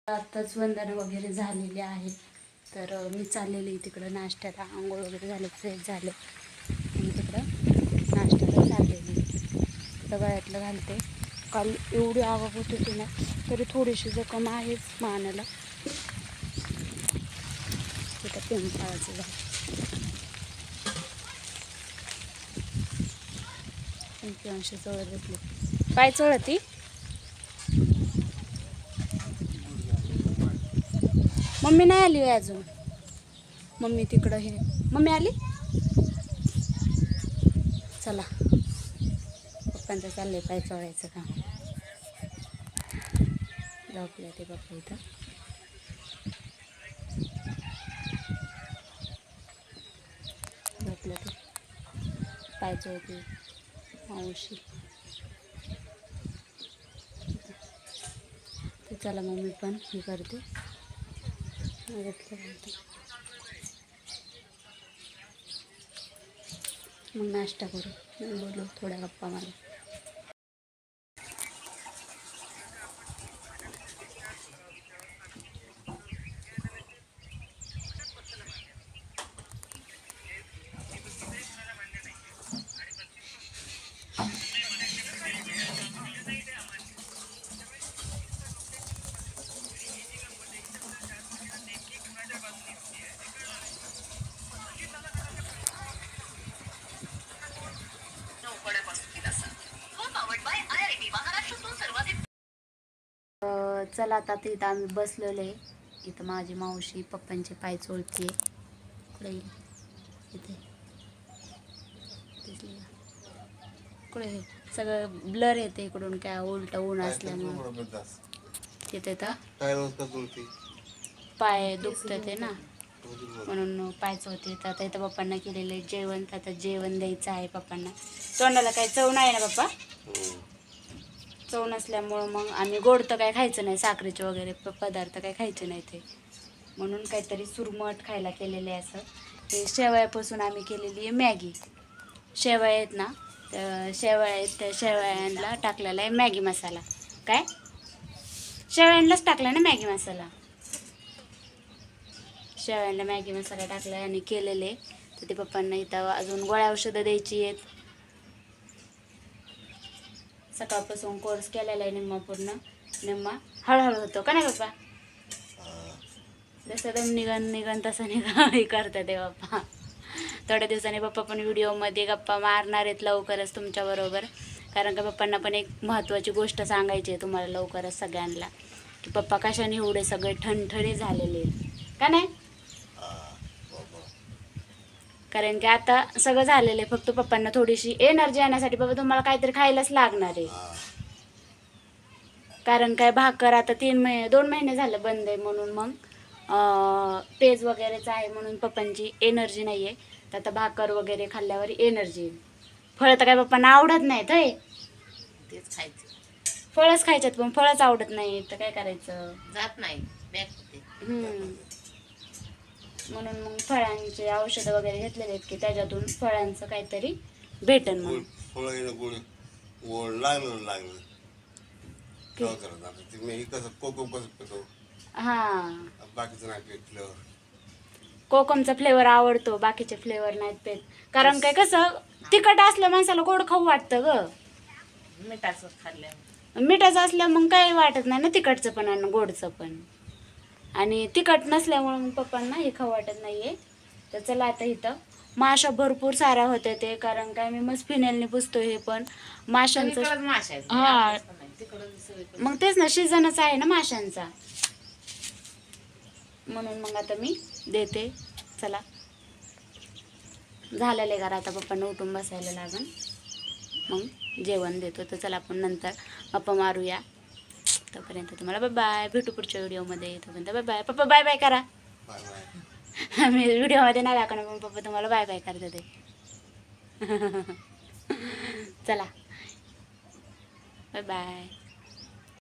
आत्ताच वंदन वगैरे झालेले आहे. तर मी चाललेली तिकडं नाश्त्याला. आंघोळ वगैरे झालं, फ्रेश झालं आणि तिकडं नाश्त्याला चाललेली. गळ्यातलं घालते. काल एवढी आवक होत होती ना, तरी थोडीशी जखम आहेच मानाला. तिथं पिंपळाचं झाड, पिंपळांशी चोळत बसले. पाय चोळती. मम्मी नाही आली होय अजून. मम्मी तिकडं हे. मम्मी आली. चला, पप्पांचं चाललंय पाय चोळायचं काम. झोपल्या ते पप्पा इथं. झोपल्या ते पाय चोळते मावशी. ते चला मम्मी पण हे करते. मग नाश्ता करू, बोलू, थोड्या गप्पा मारू. चला आता इथं आम्ही बसलेलो आहे. इथं माझी मावशी पप्पांचे पाय चोळते. इकडे इथे इकडे सगळं ब्लर येते इकडून, काय उलट ऊन असल्यामुळे तिथे पाय दुखत ते ना, म्हणून पाय चोळते. आता इथं पप्पांना केलेलं आहे जेवण. आता जेवण द्यायचं आहे पप्पांना. तोंडाला काही चव नाही ना पप्पा. चव नसल्यामुळं मग आम्ही गोड तर काही खायचं नाही, साखरेचे वगैरे पदार्थ काही खायचे नाही ते, म्हणून काहीतरी सुरमट खायला केलेलं आहे. असं ते शेवयापासून आम्ही केलेली आहे मॅगी. शेवया आहेत ना, तर शेवया आहेत, त्या शेवयांना टाकलेला आहे मॅगी मसाला. काय शेवयांनाच टाकला ना मॅगी मसाला. शेवयांना मॅगी मसाला टाकला आणि केलेले. तर ते पप्पांना इथं अजून गोळ्या औषधं द्यायची आहेत. सकाळपासून कोर्स केलेला आहे निम्मा पूर्ण, निम्मा हळूहळू होतो का नाही पप्पा. जसं दम निघन तसं हे करतात ते पप्पा. थोड्या दिवसांनी पप्पा पण व्हिडिओमध्ये गप्पा मारणार आहेत लवकरच तुमच्याबरोबर. कारण का पप्पांना पण एक महत्त्वाची गोष्ट सांगायची आहे तुम्हाला लवकरच सगळ्यांना, की पप्पा कशाने एवढे सगळे ठणठणे झालेले आहेत का नाही. कारण की आता सगळं झालेलं आहे, फक्त पप्पांना थोडीशी एनर्जी येण्यासाठी पप्पा तुम्हाला काहीतरी खायलाच लागणार आहे. कारण काय भाकर आता 2 महिने झालं बंद आहे, म्हणून मग पेज वगैरेच आहे, म्हणून पप्पांची एनर्जी नाही आहे. तर आता भाकर वगैरे खाल्ल्यावर एनर्जी येईल. फळं तर काय पप्पांना आवडत नाहीत होय. तेच खायचं, फळच खायच्यात, पण फळच आवडत नाही तर काय करायचं. जात नाही म्हणून मग फळांचे औषधं वगैरे घेतलेले आहेत की त्याच्यातून फळांचं काहीतरी भेटन म्हणून. कोकमचा फ्लेवर आवडतो, बाकीचे फ्लेवर नाहीत पेत. कारण काय कसं तिखट असलं माणसाला गोड खाऊ वाटतं ग. मिठाचं खाल्ल्या मिठाचं असल्या मग काही वाटत नाही ना, तिखटचं पण आणि गोडचं पण. आणि तिखट नसल्यामुळं मग पप्पांना हे खाऊ वाटत नाहीये. तर चला आता इथं माशा भरपूर साऱ्या होत्या ते, कारण काय मी मस्त फिनेलने पुसतो हे पण माशांचं. हा मग तेच ना, सीझनच आहे ना माशांचा, म्हणून मग आता मी देते. चला झालेलं आहे का आता पप्पांना उठून बसायला लागन, मग जेवण देतो. तर चला आपण नंतर गप्पा मारूया. तोपर्यंत तुम्हाला बाय बाय, भेटू पुढच्या व्हिडिओमध्ये. तोपर्यंत बाय बाय. पप्पा बाय बाय करा. मी व्हिडिओमध्ये नाही दाखवणार पण पप्पा तुम्हाला बाय बाय करते ते. चला बाय बाय.